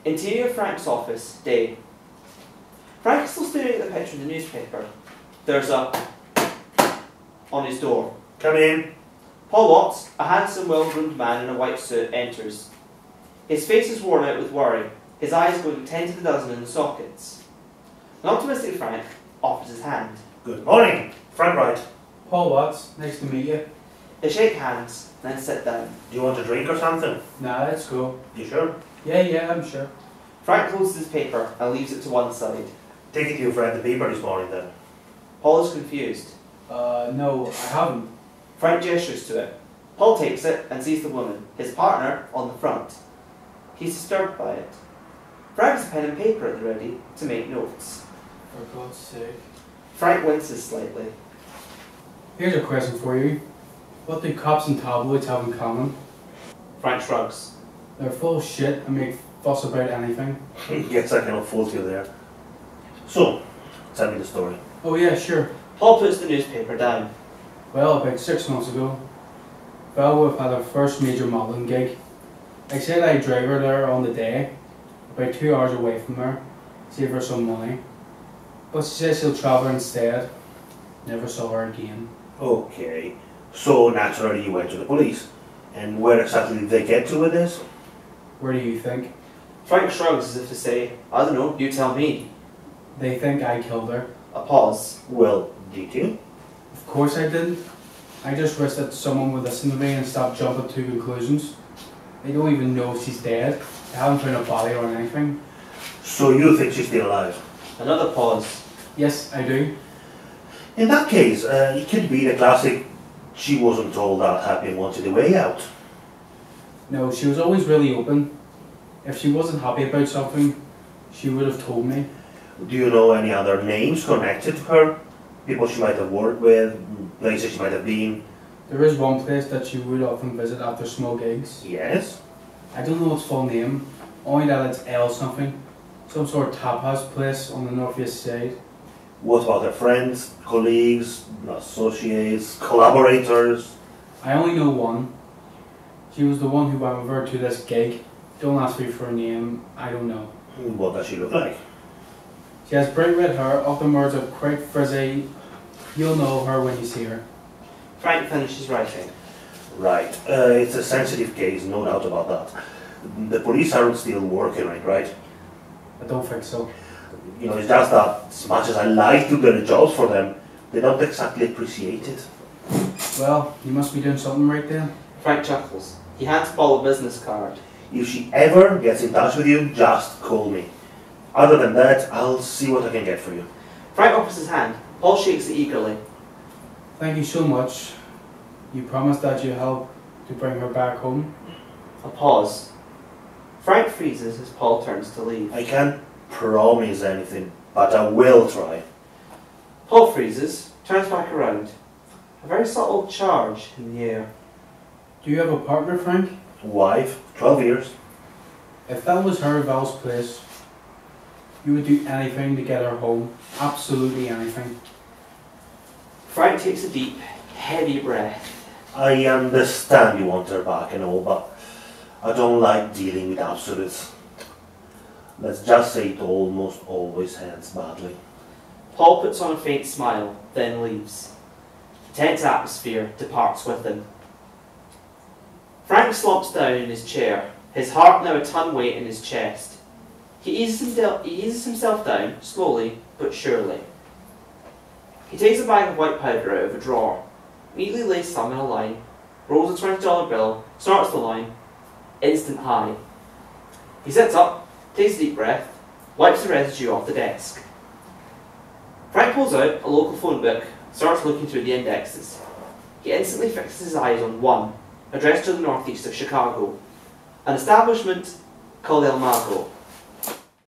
Interior Frank's office, day. Frank is still staring at the picture in the newspaper. There's a on his door. Come in. Paul Watts, a handsome, well-groomed man in a white suit, enters. His face is worn out with worry, his eyes going 10 to the dozen in the sockets. An optimistic Frank offers his hand. Good morning. Frank Wright. Paul Watts, nice to meet you. They shake hands, then sit down. Do you want a drink or something? Nah, let's go. You sure? Yeah, I'm sure. Frank closes his paper and leaves it to one side. Take it you've read the paper this morning then. Paul is confused. No, I haven't. Frank gestures to it. Paul takes it and sees the woman, his partner, on the front. He's disturbed by it. Frank has a pen and paper at the ready to make notes. For God's sake. Frank winces slightly. Here's a question for you. What do cops and tabloids have in common? Frank shrugs. They're full of shit and make fuss about anything. Guess I cannot fault you there. So, tell me the story. Oh yeah, sure. Paul puts the newspaper down. Well, about 6 months ago, Val had her first major modelling gig. I said I'd drive her there on the day, about 2 hours away from her, save her some money. But she says she'll travel instead. Never saw her again. Okay. So, naturally you went to the police. And where exactly did they get to with this? Where do you think? Frank shrugs as if to say, I don't know, you tell me. They think I killed her. A pause. Well, did you? Of course I didn't. I just wish that someone would listen to me and stop jumping to conclusions. They don't even know if she's dead. They haven't found a body or anything. So you think she's still alive? Another pause. Yes, I do. In that case, it could be the classic, she wasn't told that happy and wanted a way out. No, she was always really open. If she wasn't happy about something, she would have told me. Do you know any other names connected to her? People she might have worked with, places she might have been? There is one place that she would often visit after small gigs. Yes? I don't know its full name, only that it's L something. Some sort of tapas place on the northeast side. What about her friends, colleagues, associates, collaborators? I only know one. She was the one who went with her to this gig. Don't ask me for her name, I don't know. What does she look like? She has bright red hair, upwards are quite frizzy. You'll know her when you see her. Frank finishes writing. Right, it's a sensitive case, no doubt about that. The police aren't still working on it, right? I don't think so. You know, it's just that as much as I like to get jobs for them, they don't exactly appreciate it. Well, you must be doing something right then. Frank chuckles. He hands Paul a business card. If she ever gets in touch with you, just call me. Other than that, I'll see what I can get for you. Frank offers his hand. Paul shakes it eagerly. Thank you so much. You promised that you'd help to bring her back home. A pause. Frank freezes as Paul turns to leave. I can't promise anything, but I will try. Paul freezes, turns back around. A very subtle charge in the air. Do you have a partner, Frank? Wife, 12 years. If that was her, Val's place, you would do anything to get her home. Absolutely anything. Frank takes a deep, heavy breath. I understand you want her back and all, but I don't like dealing with absolutes. Let's just say it almost always ends badly. Paul puts on a faint smile, then leaves. The tense atmosphere departs with him. Frank slumps down in his chair, his heart now a ton weight in his chest. He eases himself down, slowly but surely. He takes a bag of white powder out of a drawer, neatly lays some in a line, rolls a $20 bill, starts the line, instant high. He sits up, takes a deep breath, wipes the residue off the desk. Frank pulls out a local phone book, starts looking through the indexes. He instantly fixes his eyes on one, addressed to the northeast of Chicago, an establishment called El Mago.